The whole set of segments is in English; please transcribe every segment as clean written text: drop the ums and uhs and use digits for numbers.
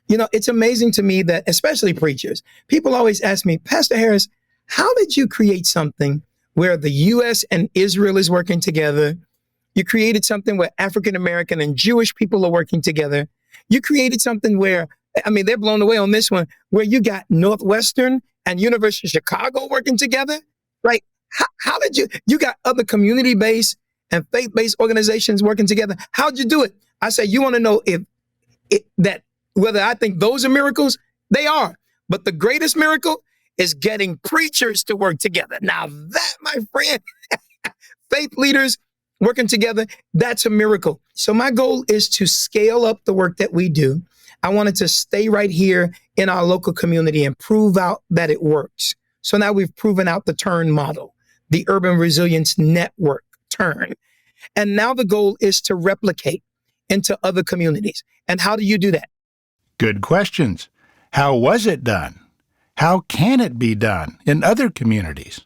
It's amazing to me that, especially preachers, people always ask me, Pastor Harris, how did you create something where the U.S. and Israel is working together? You created something where African American and Jewish people are working together. You created something where, they're blown away on this one, where you got Northwestern and University of Chicago working together, right? How did you got other community-based and faith-based organizations working together? How'd you do it? I say, you want to know whether I think those are miracles? They are. But the greatest miracle is getting preachers to work together. Now that, my friend, faith leaders working together, that's a miracle. So my goal is to scale up the work that we do. I wanted to stay right here in our local community and prove out that it works. So now we've proven out the TURN model, the Urban Resilience Network, TURN. And now the goal is to replicate into other communities. And how do you do that? Good questions. How was it done? How can it be done in other communities?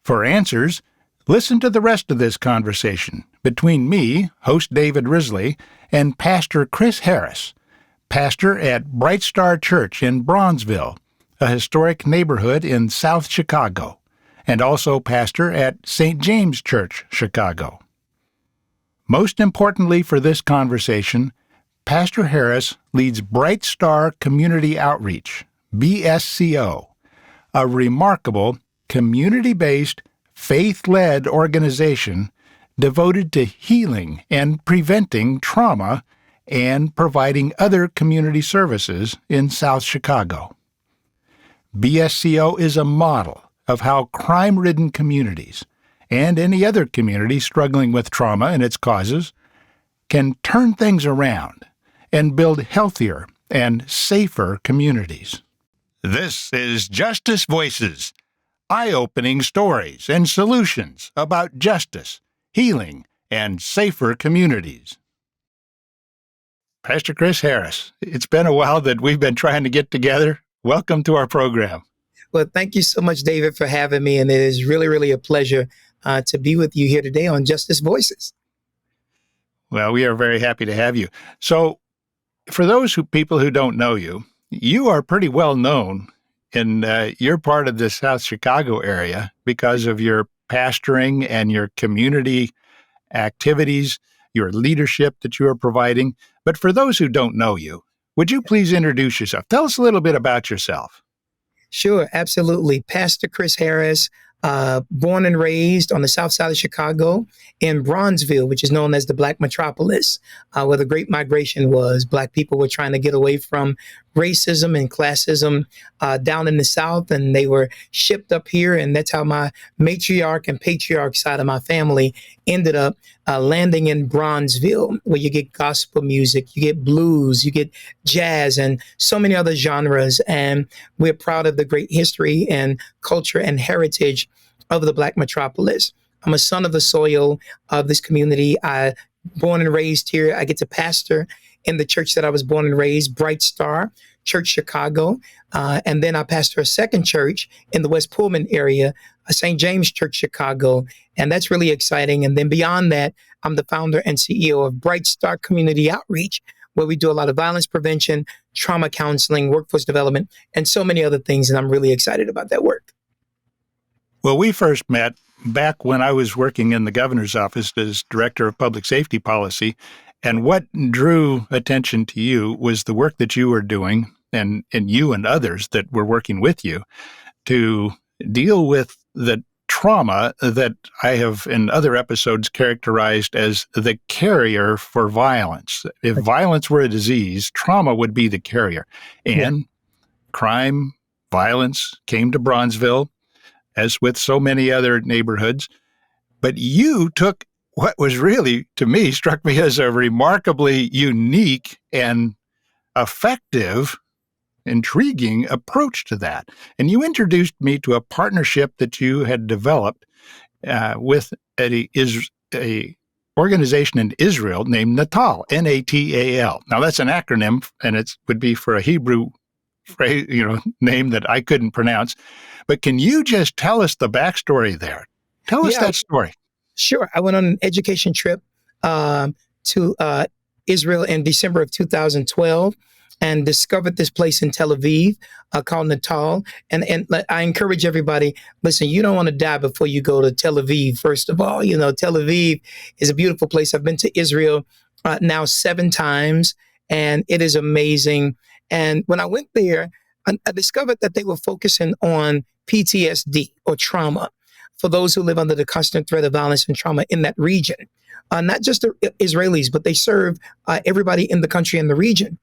For answers, listen to the rest of this conversation between me, host David Risley, and Pastor Chris Harris, pastor at Bright Star Church in Bronzeville, a historic neighborhood in South Chicago, and also pastor at St. James Church, Chicago. Most importantly for this conversation, Pastor Harris leads Bright Star Community Outreach, BSCO, a remarkable community-based, faith-led organization devoted to healing and preventing trauma and providing other community services in South Chicago. BSCO is a model of how crime-ridden communities and any other community struggling with trauma and its causes can turn things around and build healthier and safer communities. This is Justice Voices, eye-opening stories and solutions about justice, healing, and safer communities. Pastor Chris Harris, it's been a while that we've been trying to get together. Welcome to our program. Well, thank you so much, David, for having me. And it is really, really a pleasure to be with you here today on Justice Voices. Well, we are very happy to have you. So, for those people who don't know you, you are pretty well known in your part of the South Chicago area because of your pastoring and your community activities, your leadership that you are providing. But for those who don't know you, would you please introduce yourself? Tell us a little bit about yourself. Sure, absolutely. Pastor Chris Harris, born and raised on the south side of Chicago in Bronzeville, which is known as the Black Metropolis, where the Great Migration was. Black people were trying to get away from racism and classism down in the South, and they were shipped up here. And that's how my matriarch and patriarch side of my family ended up landing in Bronzeville, where you get gospel music, you get blues, you get jazz, and so many other genres. And we're proud of the great history and culture and heritage of the Black Metropolis. I'm a son of the soil of this community. I born and raised here. I get to pastor in the church that I was born and raised, Bright Star Church, Chicago. And then I pastor a second church in the West Pullman area, St. James Church, Chicago. And that's really exciting. And then beyond that, I'm the founder and CEO of Bright Star Community Outreach, where we do a lot of violence prevention, trauma counseling, workforce development, and so many other things. And I'm really excited about that work. Well, we first met back when I was working in the governor's office as director of public safety policy. And what drew attention to you was the work that you were doing, and you and others that were working with you to deal with the trauma that I have in other episodes characterized as the carrier for violence. If violence were a disease, trauma would be the carrier. And crime, violence came to Bronzeville, as with so many other neighborhoods. But you took what was really, to me, struck me as a remarkably unique and effective, intriguing approach to that. And you introduced me to a partnership that you had developed with a organization in Israel named NATAL, NATAL. Now, that's an acronym, and it would be for a Hebrew phrase, name that I couldn't pronounce. But can you just tell us the backstory there? Tell us that story. Sure. I went on an education trip to Israel in December of 2012. and discovered this place in Tel Aviv called Natal. And I encourage everybody, listen, you don't want to die before you go to Tel Aviv, first of all. You know, Tel Aviv is a beautiful place. I've been to Israel now 7 times, and it is amazing. And when I went there, I discovered that they were focusing on PTSD or trauma for those who live under the constant threat of violence and trauma in that region. Not just the Israelis, but they serve everybody in the country and the region.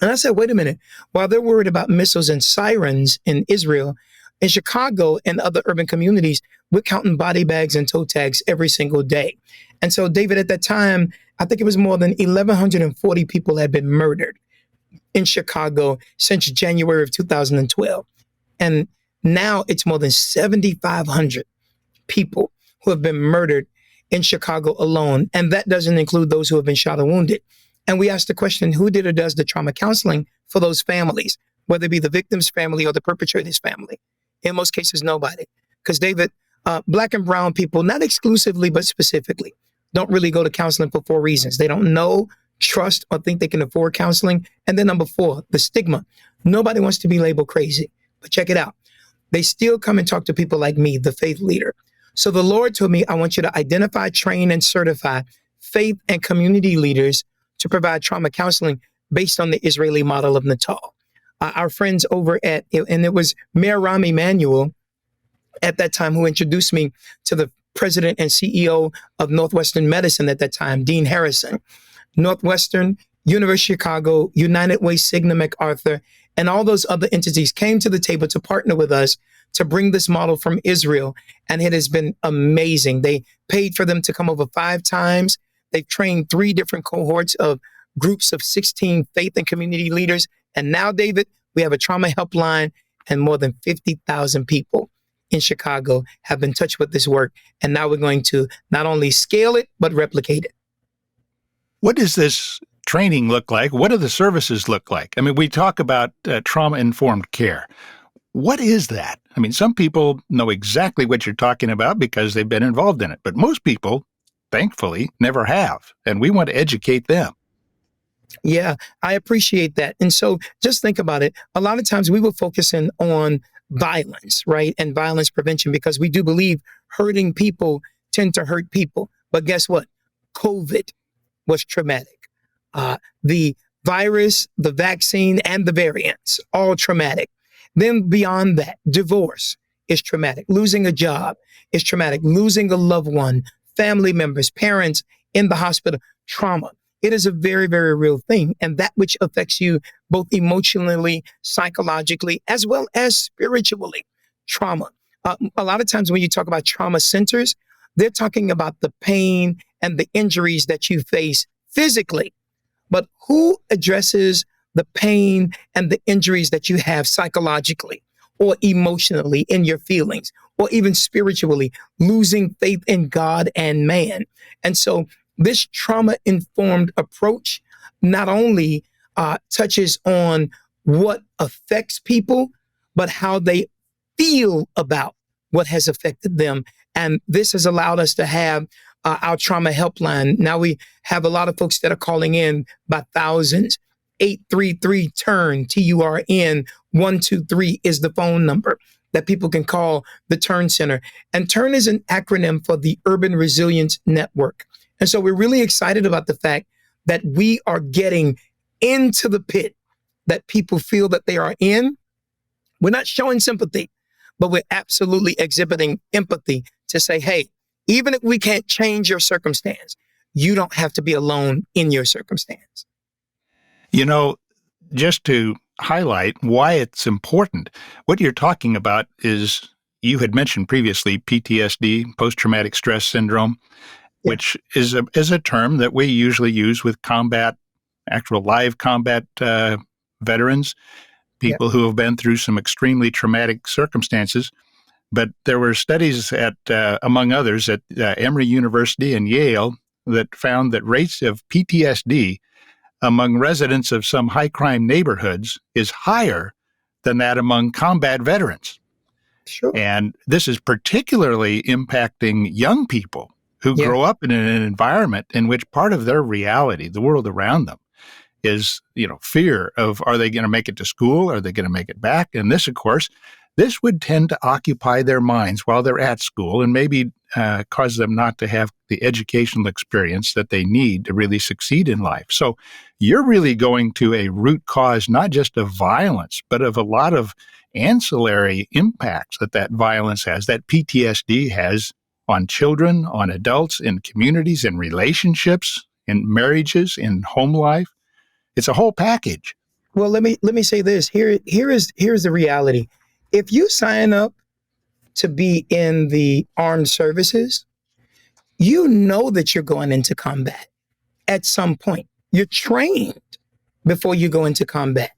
And I said, wait a minute, while they're worried about missiles and sirens in Israel, in Chicago and other urban communities, we're counting body bags and toe tags every single day. And so, David, at that time, I think it was more than 1,140 people had been murdered in Chicago since January of 2012. And now it's more than 7,500 people who have been murdered in Chicago alone. And that doesn't include those who have been shot or wounded. And we asked the question, who did or does the trauma counseling for those families, whether it be the victim's family or the perpetrator's family? In most cases, nobody. Because, David, Black and brown people, not exclusively, but specifically, don't really go to counseling for 4 reasons. They don't know, trust, or think they can afford counseling. And then number 4, the stigma. Nobody wants to be labeled crazy. But check it out. They still come and talk to people like me, the faith leader. So the Lord told me, I want you to identify, train, and certify faith and community leaders to provide trauma counseling based on the Israeli model of Natal. Our friends over at, and it was Mayor Rahm Emanuel at that time who introduced me to the president and CEO of Northwestern Medicine at that time, Dean Harrison. Northwestern, University of Chicago, United Way, Cigna, MacArthur, and all those other entities came to the table to partner with us to bring this model from Israel. And it has been amazing. They paid for them to come over 5 times. They've trained 3 different cohorts of groups of 16 faith and community leaders. And now, David, we have a trauma helpline, and more than 50,000 people in Chicago have been touched with this work. And now we're going to not only scale it, but replicate it. What does this training look like? What do the services look like? I mean, we talk about trauma-informed care. What is that? I mean, some people know exactly what you're talking about because they've been involved in it, but most people, thankfully, never have, and we want to educate them. Yeah, I appreciate that. And so just think about it. A lot of times we were focusing on violence, right? And violence prevention, because we do believe hurting people tend to hurt people. But guess what? COVID was traumatic. The virus, the vaccine, and the variants, all traumatic. Then beyond that, divorce is traumatic. Losing a job is traumatic. Losing a loved one, family members, parents in the hospital, trauma. It is a very, very real thing. And that which affects you both emotionally, psychologically, as well as spiritually, trauma. A lot of times when you talk about trauma centers, they're talking about the pain and the injuries that you face physically. But who addresses the pain and the injuries that you have psychologically or emotionally in your feelings, or even spiritually, losing faith in God and man? And so this trauma-informed approach not only touches on what affects people, but how they feel about what has affected them. And this has allowed us to have our trauma helpline. Now we have a lot of folks that are calling in by thousands. 833-TURN, TURN, 123 is the phone number that people can call the TURN Center. And TURN is an acronym for the Urban Resilience Network. And so we're really excited about the fact that we are getting into the pit that people feel that they are in. We're not showing sympathy, but we're absolutely exhibiting empathy to say, hey, even if we can't change your circumstance, you don't have to be alone in your circumstance. You know, just to highlight why it's important, what you're talking about is, you had mentioned previously, PTSD, post-traumatic stress syndrome, which is a term that we usually use with actual live combat veterans, people who have been through some extremely traumatic circumstances. But there were studies among others, at Emory University and Yale that found that rates of PTSD among residents of some high-crime neighborhoods is higher than that among combat veterans. Sure. And this is particularly impacting young people who grow up in an environment in which part of their reality, the world around them, is, fear of, are they going to make it to school? Are they going to make it back? And this, of course, this would tend to occupy their minds while they're at school and maybe cause them not to have the educational experience that they need to really succeed in life. So you're really going to a root cause, not just of violence, but of a lot of ancillary impacts that violence has, that PTSD has on children, on adults, in communities, in relationships, in marriages, in home life. It's a whole package. Well, let me say this. Here's the reality. If you sign up to be in the armed services, you know that you're going into combat at some point. You're trained before you go into combat.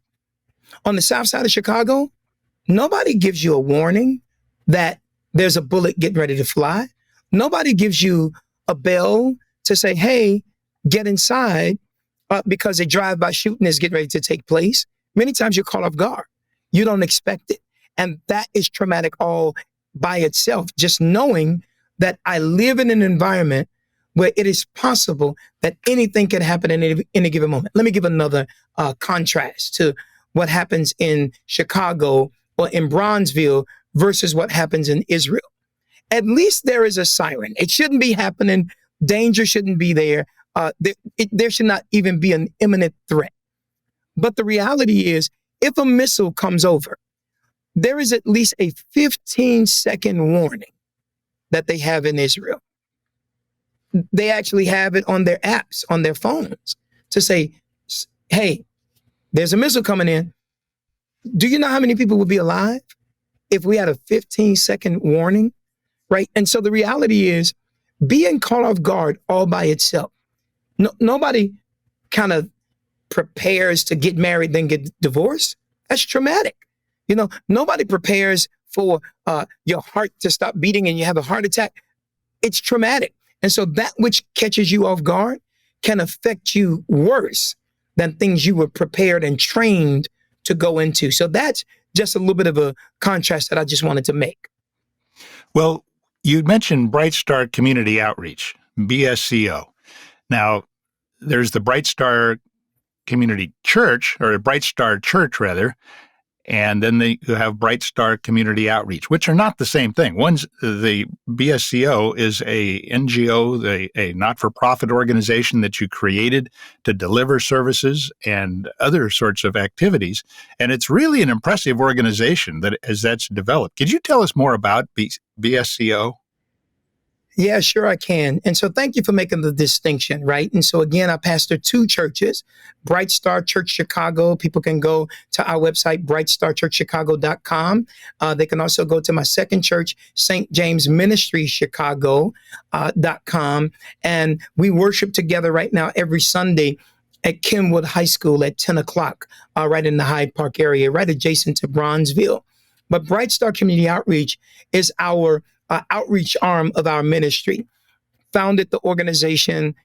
On the south side of Chicago, nobody gives you a warning that there's a bullet getting ready to fly. Nobody gives you a bell to say, hey, get inside, because a drive-by shooting is getting ready to take place. Many times you're caught off guard. You don't expect it. And that is traumatic all by itself. Just knowing that I live in an environment where it is possible that anything can happen in any given moment. Let me give another contrast to what happens in Chicago or in Bronzeville versus what happens in Israel. At least there is a siren. It shouldn't be happening. Danger shouldn't be there. There should not even be an imminent threat. But the reality is, if a missile comes over, there is at least a 15-second warning that they have in Israel. They actually have it on their apps, on their phones, to say, hey, there's a missile coming in. Do you know how many people would be alive if we had a 15-second warning, right? And so the reality is, being caught off guard all by itself. Nobody kind of prepares to get married, then get divorced. That's traumatic. Nobody prepares for your heart to stop beating and you have a heart attack. It's traumatic. And so that which catches you off guard can affect you worse than things you were prepared and trained to go into. So that's just a little bit of a contrast that I just wanted to make. Well, you mentioned Bright Star Community Outreach, BSCO. Now, there's the Bright Star Community Church, or Bright Star Church, rather, and then you have Bright Star Community Outreach, which are not the same thing. The BSCO is a NGO, a not-for-profit organization that you created to deliver services and other sorts of activities. And it's really an impressive organization that's developed. Could you tell us more about BSCO? Yeah, sure I can. And so thank you for making the distinction, right? And so again, I pastor two churches, Bright Star Church Chicago. People can go to our website, brightstarchurchchicago.com. They can also go to my second church, St. James Ministry Chicago.com. And we worship together right now every Sunday at Kenwood High School at 10 o'clock, right in the Hyde Park area, right adjacent to Bronzeville. But Bright Star Community Outreach is our outreach arm of our ministry. Founded the organization.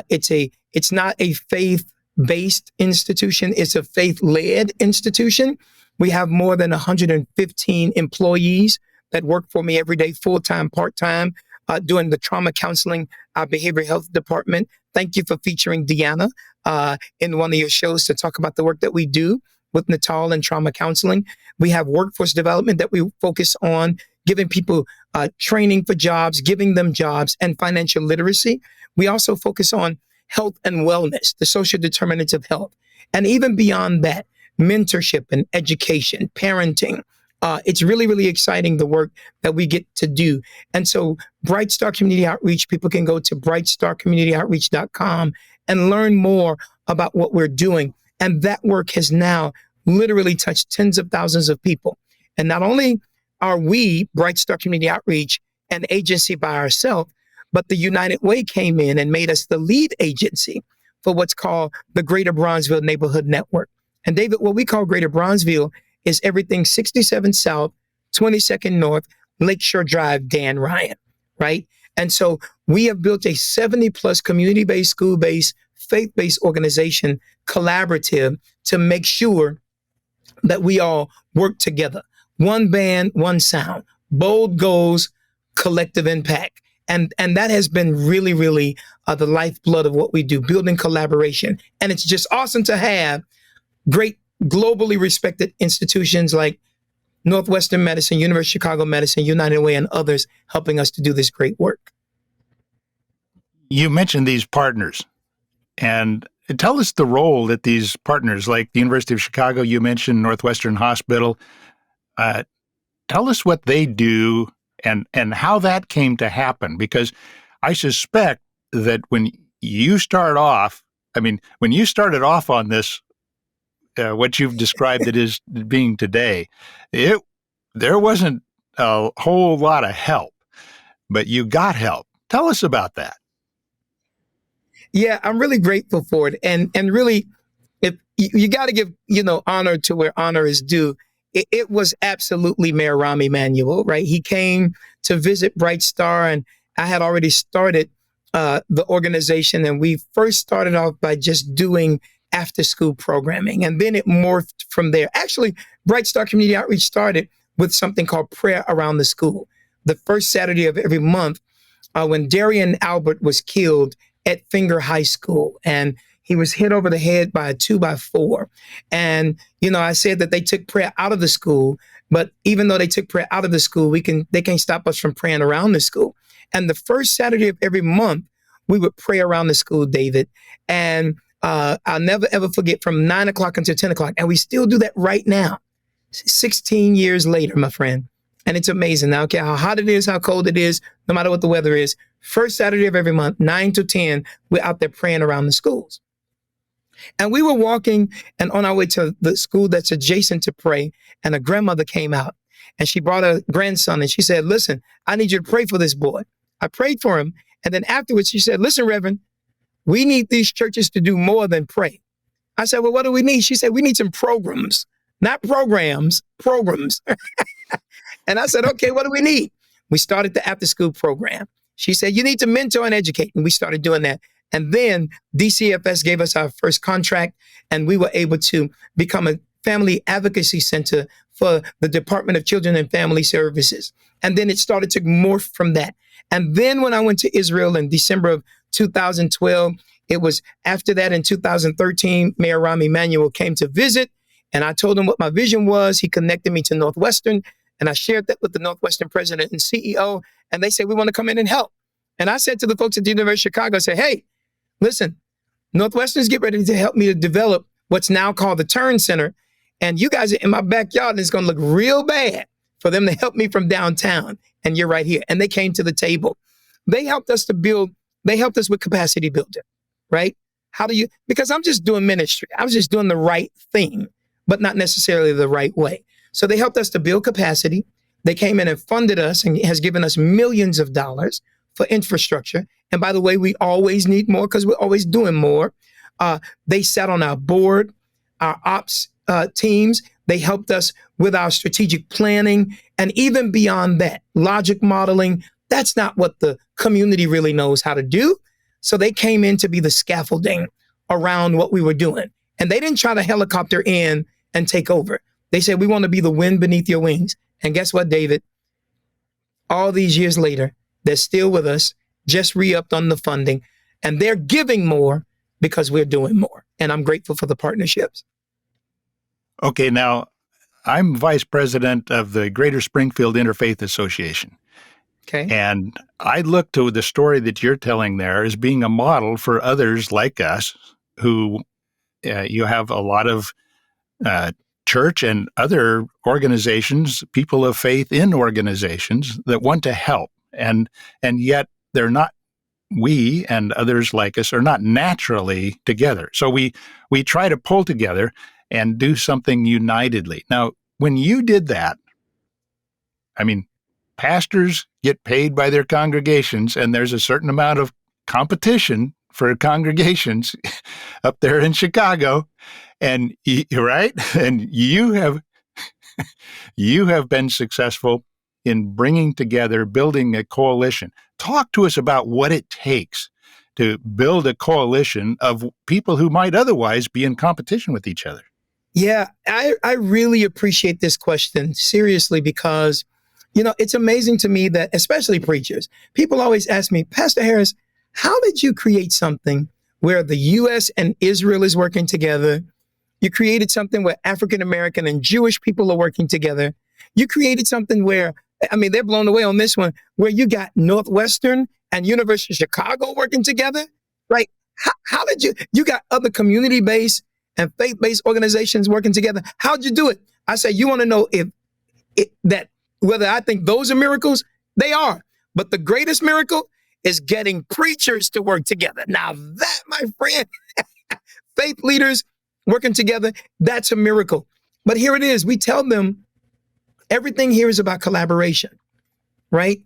It's not a faith-based institution. It's a faith-led institution. We have more than 115 employees that work for me every day, full-time, part-time, doing the trauma counseling, behavioral health department. Thank you for featuring Deanna in one of your shows to talk about the work that we do with NATAL and trauma counseling. We have workforce development that we focus on giving people training for jobs, giving them jobs, and financial literacy. We also focus on health and wellness, the social determinants of health. And even beyond that, mentorship and education, parenting. It's really, really exciting, the work that we get to do. And so Bright Star Community Outreach, people can go to brightstarcommunityoutreach.com and learn more about what we're doing. And that work has now literally touched tens of thousands of people. And not only are we, Bright Star Community Outreach, an agency by ourselves, but the United Way came in and made us the lead agency for what's called the Greater Bronzeville Neighborhood Network. And David, what we call Greater Bronzeville is everything 67 South, 22nd North, Lakeshore Drive, Dan Ryan, right? And so we have built a 70-plus community-based, school-based, faith-based organization, collaborative, to make sure that we all work together. One band, one sound, bold goals, collective impact. And that has been really, really the lifeblood of what we do, building collaboration. And it's just awesome to have great globally respected institutions like Northwestern Medicine, University of Chicago Medicine, United Way, and others helping us to do this great work. You mentioned these partners, and tell us the role that these partners, like the University of Chicago, you mentioned Northwestern Hospital, tell us what they do and how that came to happen, because I suspect that when you started off on this, what you've described it as being today, there wasn't a whole lot of help, but you got help. Tell us about that. Yeah, I'm really grateful for it. And really, if you got to give, honor to where honor is due. It was absolutely Mayor Rahm Emanuel, right? He came to visit Bright Star, and I had already started the organization. And we first started off by just doing after school programming. And then it morphed from there. Actually, Bright Star Community Outreach started with something called Prayer Around the School. The first Saturday of every month, when Darian Albert was killed at Finger High School, and he was hit over the head by a 2x4. And, I said that they took prayer out of the school, but even though they took prayer out of the school, they can't stop us from praying around the school. And the first Saturday of every month, we would pray around the school, David. And I'll never, ever forget, from 9 o'clock until 10 o'clock. And we still do that right now, 16 years later, my friend. And it's amazing. Now, okay, how hot it is, how cold it is, no matter what the weather is, first Saturday of every month, 9 to 10, we're out there praying around the schools. And we were walking and on our way to the school that's adjacent to pray. And a grandmother came out and she brought a grandson and she said, listen, I need you to pray for this boy. I prayed for him. And then afterwards, she said, listen, Reverend, we need these churches to do more than pray. I said, well, what do we need? She said, we need some programs, not programs, programs. And I said, okay, what do we need? We started the after school program. She said, you need to mentor and educate. And we started doing that. And then DCFS gave us our first contract, and we were able to become a family advocacy center for the Department of Children and Family Services. And then it started to morph from that. And then when I went to Israel in December of 2012, it was after that in 2013, Mayor Rahm Emanuel came to visit, and I told him what my vision was. He connected me to Northwestern, and I shared that with the Northwestern president and CEO, and they said, we want to come in and help. And I said to the folks at the University of Chicago, I said, hey, listen, Northwestern's getting ready to help me to develop what's now called the Turn Center. And you guys are in my backyard, and it's going to look real bad for them to help me from downtown. And you're right here. And they came to the table. They helped us with capacity building, right? Because I'm just doing ministry. I was just doing the right thing, but not necessarily the right way. So they helped us to build capacity. They came in and funded us and has given us millions of dollars for infrastructure. And by the way, we always need more because we're always doing more. They sat on our board, our ops teams. They helped us with our strategic planning. And even beyond that, logic modeling, that's not what the community really knows how to do. So they came in to be the scaffolding around what we were doing. And they didn't try to helicopter in and take over. They said, we want to be the wind beneath your wings. And guess what, David? All these years later, they're still with us, just re-upped on the funding, and they're giving more because we're doing more. And I'm grateful for the partnerships. Okay, now I'm vice president of the Greater Springfield Interfaith Association. Okay. And I look to the story that you're telling there as being a model for others like us who you have a lot of church and other organizations, people of faith in organizations that want to help. And yet they're not, we and others like us are not naturally together. So we try to pull together and do something unitedly. Now, when you did that, I mean, pastors get paid by their congregations, and there's a certain amount of competition for congregations up there in Chicago. And right? And you have been successful in bringing together, building a coalition. Talk to us about what it takes to build a coalition of people who might otherwise be in competition with each other. Yeah, I really appreciate this question, seriously, because, it's amazing to me that, especially preachers, people always ask me, Pastor Harris, how did you create something where the U.S. and Israel is working together? You created something where African American and Jewish people are working together. You created something where, I mean, they're blown away on this one, where you got Northwestern and University of Chicago working together, right? How did you got other community-based and faith-based organizations working together? How'd you do it? I say, you want to know that whether I think those are miracles? They are. But the greatest miracle is getting preachers to work together. Now that, my friend, faith leaders working together, that's a miracle. But here it is. We tell them everything here is about collaboration, right?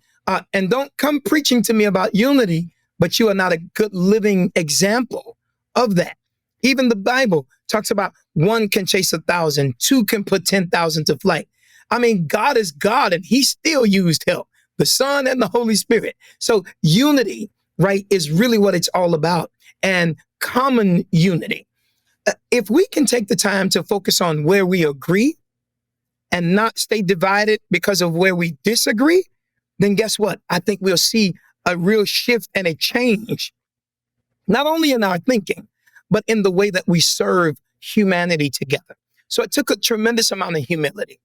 And don't come preaching to me about unity, but you are not a good living example of that. Even the Bible talks about one can chase 1,000, two can put 10,000 to flight. I mean, God is God, and he still used help, the Son and the Holy Spirit. So unity, right, is really what it's all about, and common unity. If we can take the time to focus on where we agree and not stay divided because of where we disagree, then guess what? I think we'll see a real shift and a change, not only in our thinking, but in the way that we serve humanity together. So it took a tremendous amount of humility.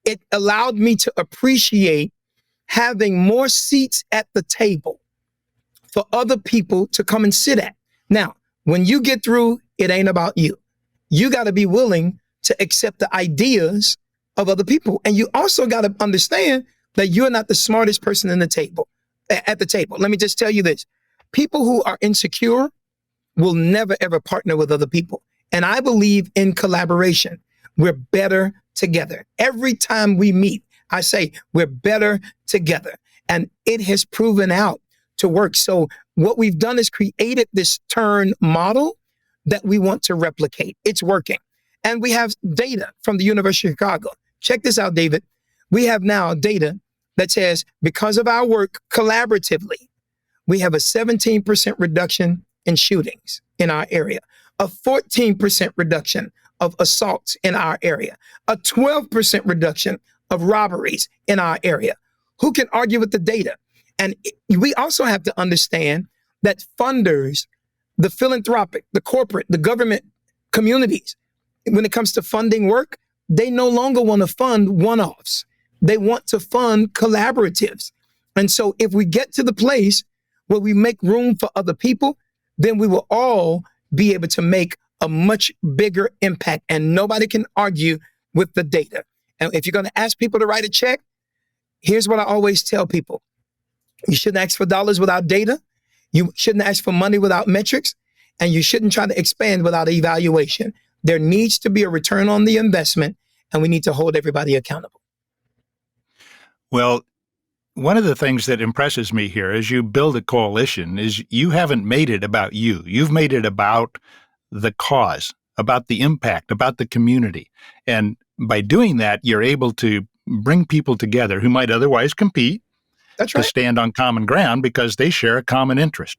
It allowed me to appreciate having more seats at the table for other people to come and sit at. Now, when you get through, it ain't about you. You got to be willing to accept the ideas of other people. And you also got to understand that you're not the smartest person at the table. Let me just tell you this. People who are insecure will never, ever partner with other people. And I believe in collaboration. We're better together. Every time we meet, I say we're better together. And it has proven out to work. So what we've done is created this turn model that we want to replicate. It's working. And we have data from the University of Chicago. Check this out, David. We have now data that says because of our work collaboratively, we have a 17% reduction in shootings in our area, a 14% reduction of assaults in our area, a 12% reduction of robberies in our area. Who can argue with the data? And we also have to understand that funders, the philanthropic, the corporate, the government communities, when it comes to funding work, they no longer want to fund one-offs. They want to fund collaboratives. And so if we get to the place where we make room for other people, then we will all be able to make a much bigger impact, and nobody can argue with the data. And if you're going to ask people to write a check, here's what I always tell people. You shouldn't ask for dollars without data. You shouldn't ask for money without metrics, and you shouldn't try to expand without evaluation. There needs to be a return on the investment, and we need to hold everybody accountable. Well, one of the things that impresses me here as you build a coalition is you haven't made it about you. You've made it about the cause, about the impact, about the community. And by doing that, you're able to bring people together who might otherwise compete. That's right. To stand on common ground because they share a common interest.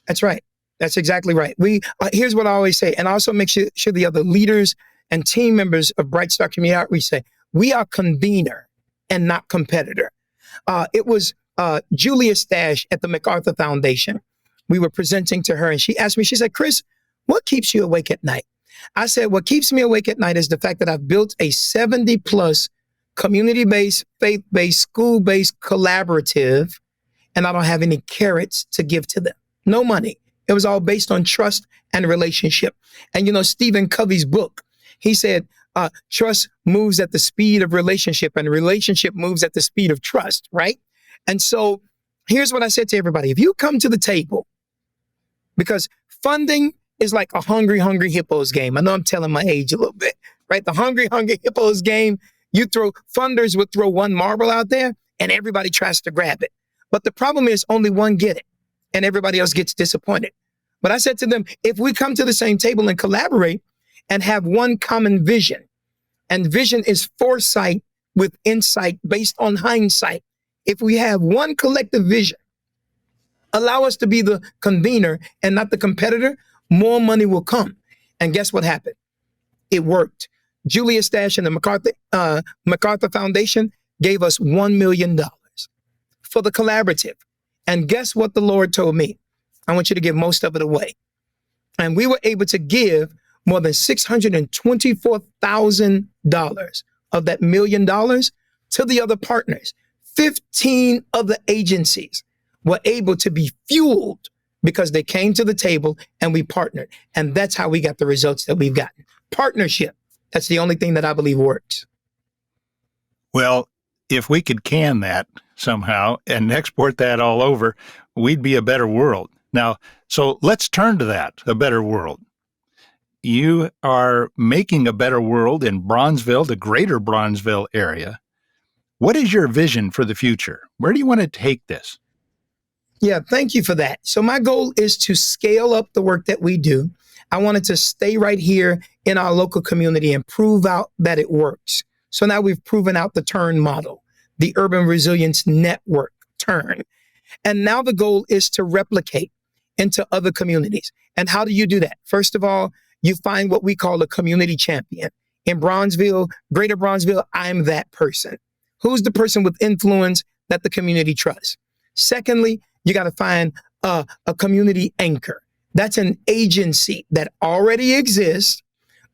That's right. That's exactly right. Here's what I always say, and also make sure the other leaders and team members of Bright Star Community Outreach say, we are convener and not competitor. It was Julia Stash at the MacArthur Foundation. We were presenting to her, and she asked me, she said, Chris, what keeps you awake at night? I said, what keeps me awake at night is the fact that I've built a 70-plus community-based, faith-based, school-based collaborative, and I don't have any carrots to give to them. No money. It was all based on trust and relationship. And you know, Stephen Covey's book, he said, trust moves at the speed of relationship, and relationship moves at the speed of trust, right? And so here's what I said to everybody. If you come to the table, because funding is like a hungry hippos game. I know I'm telling my age a little bit, right? The hungry hippos game, funders would throw one marble out there and everybody tries to grab it. But the problem is only one get it and everybody else gets disappointed. But I said to them, if we come to the same table and collaborate and have one common vision, and vision is foresight with insight based on hindsight. If we have one collective vision, allow us to be the convener and not the competitor, more money will come. And guess what happened? It worked. Julia Stash and the MacArthur Foundation gave us $1 million for the collaborative. And guess what the Lord told me? I want you to give most of it away. And we were able to give more than $624,000 of that $1 million to the other partners. 15 other agencies were able to be fueled because they came to the table and we partnered. And that's how we got the results that we've gotten. Partnership. That's the only thing that I believe works. Well, if we could can that somehow and export that all over, we'd be a better world. Now, so let's turn to that, a better world. You are making a better world in Bronzeville, the greater Bronzeville area. What is your vision for the future? Where do you want to take this? Yeah, thank you for that. So my goal is to scale up the work that we do. I wanted to stay right here in our local community and prove out that it works. So now we've proven out the TURN model, the Urban Resilience Network, TURN. And now the goal is to replicate into other communities. And how do you do that? First of all, you find what we call a community champion. In Bronzeville, Greater Bronzeville, I'm that person. Who's the person with influence that the community trusts? Secondly, you got to find a community anchor. That's an agency that already exists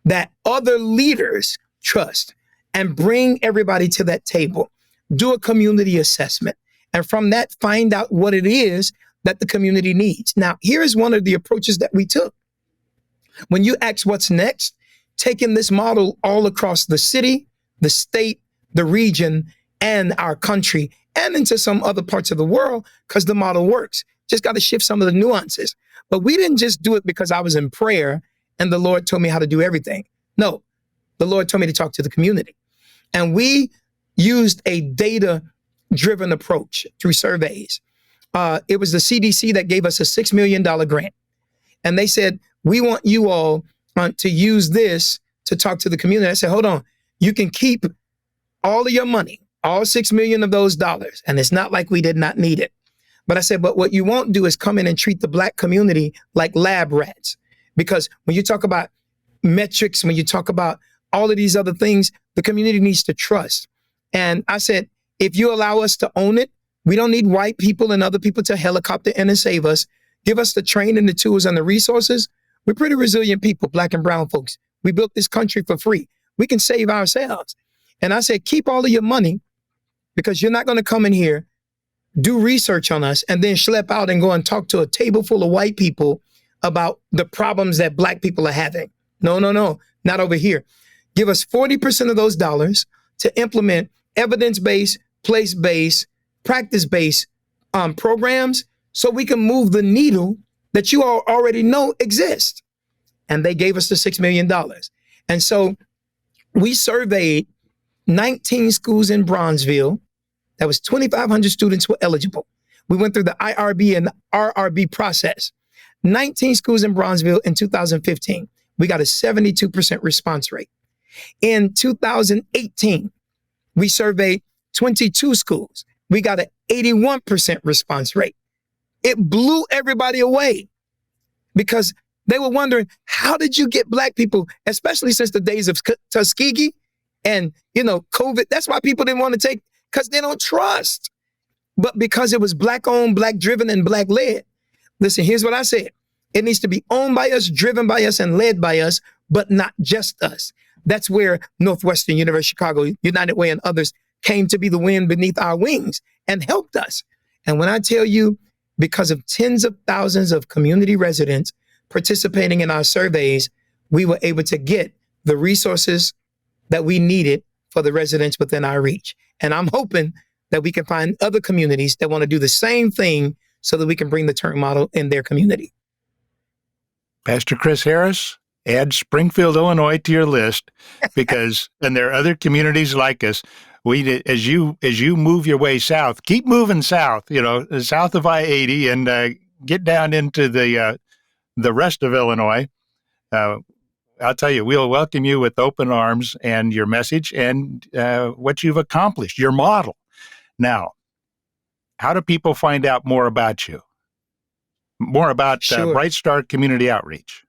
that other leaders trust, and bring everybody to that table. Do a community assessment. And from that, find out what it is that the community needs. Now, here is one of the approaches that we took. When you ask what's next, taking this model all across the city, the state, the region, and our country, and into some other parts of the world, because the model works. Just got to shift some of the nuances. But we didn't just do it because I was in prayer and the Lord told me how to do everything. No, the Lord told me to talk to the community. And we used a data-driven approach through surveys. It was the CDC that gave us a $6 million grant. And they said, we want you all to use this to talk to the community. I said, hold on, you can keep all of your money, all 6 million of those dollars. And it's not like we did not need it. But I said, but what you won't do is come in and treat the Black community like lab rats. Because when you talk about metrics, when you talk about all of these other things, the community needs to trust. And I said, if you allow us to own it, we don't need white people and other people to helicopter in and save us. Give us the training, the tools, and the resources. We're pretty resilient people, Black and brown folks. We built this country for free. We can save ourselves. And I said, keep all of your money, because you're not going to come in here, do research on us, and then schlep out and go and talk to a table full of white people about the problems that Black people are having. No, not over here. Give us 40% of those dollars to implement evidence-based, place-based, practice-based programs so we can move the needle that you all already know exists. And they gave us the $6 million. And so we surveyed 19 schools in Bronzeville. That was 2,500 students were eligible. We went through the IRB and RRB process. 19 schools in Bronzeville in 2015. We got a 72% response rate. In 2018, we surveyed 22 schools. We got an 81% response rate. It blew everybody away because they were wondering, how did you get Black people, especially since the days of Tuskegee and, COVID? That's why people didn't want to take, because they don't trust. But because it was Black owned, Black driven, and Black led. Listen, here's what I said. It needs to be owned by us, driven by us, and led by us, but not just us. That's where Northwestern University Chicago, United Way, and others came to be the wind beneath our wings and helped us. And when I tell you, because of tens of thousands of community residents participating in our surveys, we were able to get the resources that we needed for the residents within our reach. And I'm hoping that we can find other communities that want to do the same thing so that we can bring the TURN model in their community. Pastor Chris Harris, add Springfield, Illinois to your list, because, and there are other communities like us. As you move your way south, keep moving south, south of I-80, and get down into the rest of Illinois. I'll tell you, we'll welcome you with open arms, and your message and what you've accomplished, your model. Now, how do people find out more about you? More about Sure. Bright Star Community Outreach?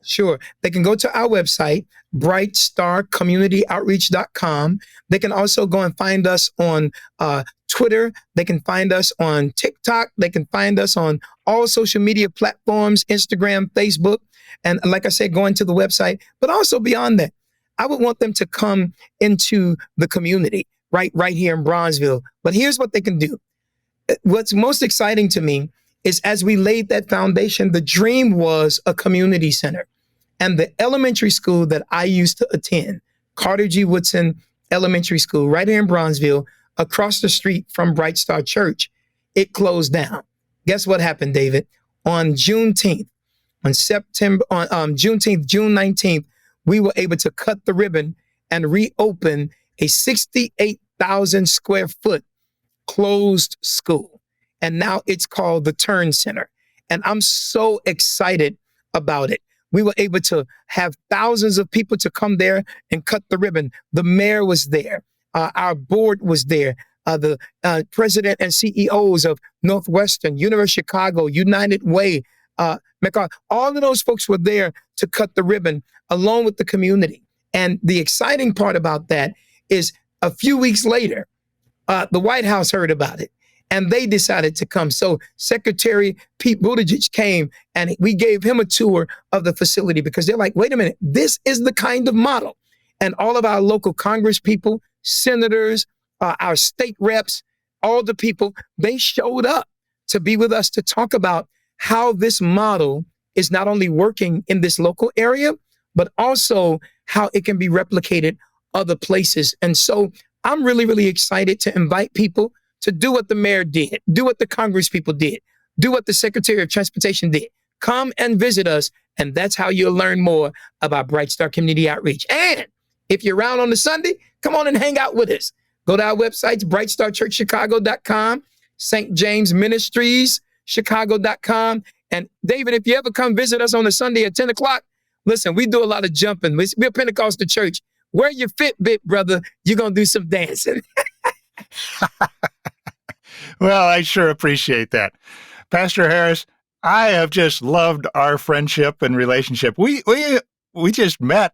Sure. They can go to our website, brightstarcommunityoutreach.com. They can also go and find us on Twitter. They can find us on TikTok. They can find us on all social media platforms, Instagram, Facebook. And like I said, going to the website, but also beyond that, I would want them to come into the community right here in Bronzeville. But here's what they can do. What's most exciting to me is as we laid that foundation, the dream was a community center. And the elementary school that I used to attend, Carter G. Woodson Elementary School, right here in Bronzeville, across the street from Bright Star Church, it closed down. Guess what happened, David? On Juneteenth, June 19th, we were able to cut the ribbon and reopen a 68,000 square foot closed school. And now it's called the Turn Center. And I'm so excited about it. We were able to have thousands of people to come there and cut the ribbon. The mayor was there. Our board was there. The president and CEOs of Northwestern, University of Chicago, United Way, all of those folks were there to cut the ribbon along with the community. And the exciting part about that is a few weeks later, the White House heard about it and they decided to come. So Secretary Pete Buttigieg came and we gave him a tour of the facility because they're like, wait a minute, this is the kind of model. And all of our local Congress people, senators, our state reps, all the people, they showed up to be with us to talk about how this model is not only working in this local area, but also how it can be replicated other places. And so I'm really, really excited to invite people to do what the mayor did, do what the Congress people did, do what the Secretary of Transportation did. Come and visit us, and that's how you'll learn more about Bright Star Community Outreach. And if you're around on a Sunday, come on and hang out with us. Go to our websites, brightstarchurchchicago.com, St. James Ministries, Chicago.com. And David, if you ever come visit us on a Sunday at 10 o'clock, listen, we do a lot of jumping. We're a Pentecostal church. Wear your Fitbit, brother. You're going to do some dancing. Well, I sure appreciate that. Pastor Harris, I have just loved our friendship and relationship. We just met,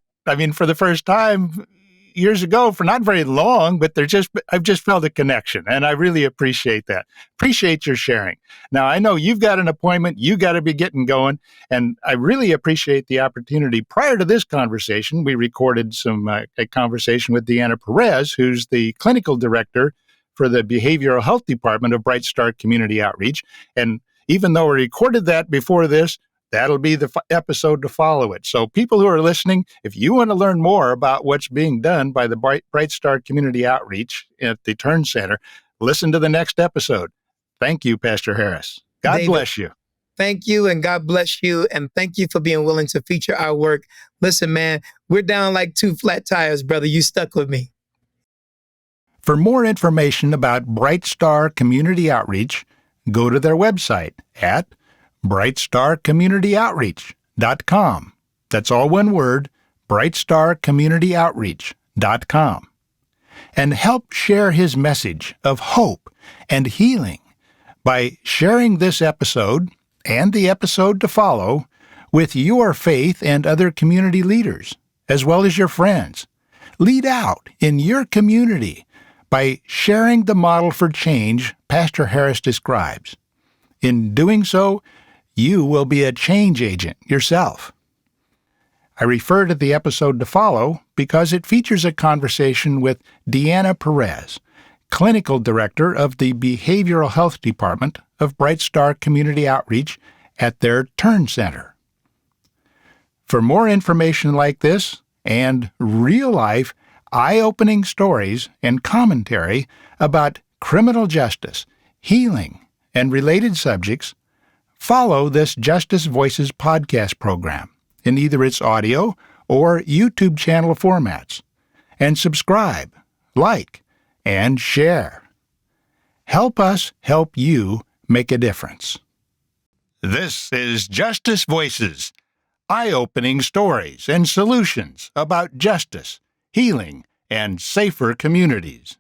for the first time years ago for not very long, but I've just felt a connection, and I really appreciate that. Appreciate your sharing. Now, I know you've got an appointment, you got to be getting going, and I really appreciate the opportunity. Prior to this conversation, we recorded a conversation with Deanna Perez, who's the clinical director for the Behavioral Health Department of Bright Star Community Outreach. And even though we recorded that before this, that'll be the episode to follow it. So people who are listening, if you want to learn more about what's being done by the Bright Star Community Outreach at the Turn Center, listen to the next episode. Thank you, Pastor Harris. God David, bless you. Thank you, and God bless you, and thank you for being willing to feature our work. Listen, man, we're down like two flat tires, brother. You stuck with me. For more information about Bright Star Community Outreach, go to their website at brightstarcommunityoutreach.com. That's all one word, brightstarcommunityoutreach.com. And help share his message of hope and healing by sharing this episode and the episode to follow with your faith and other community leaders, as well as your friends. Lead out in your community by sharing the model for change Pastor Harris describes. In doing so, you will be a change agent yourself. I refer to the episode to follow because it features a conversation with Deanna Perez, Clinical Director of the Behavioral Health Department of Bright Star Community Outreach at their Turn Center. For more information like this and real-life, eye-opening stories and commentary about criminal justice, healing, and related subjects, follow this Justice Voices podcast program in either its audio or YouTube channel formats, and subscribe, like, and share. Help us help you make a difference. This is Justice Voices, eye-opening stories and solutions about justice, healing, and safer communities.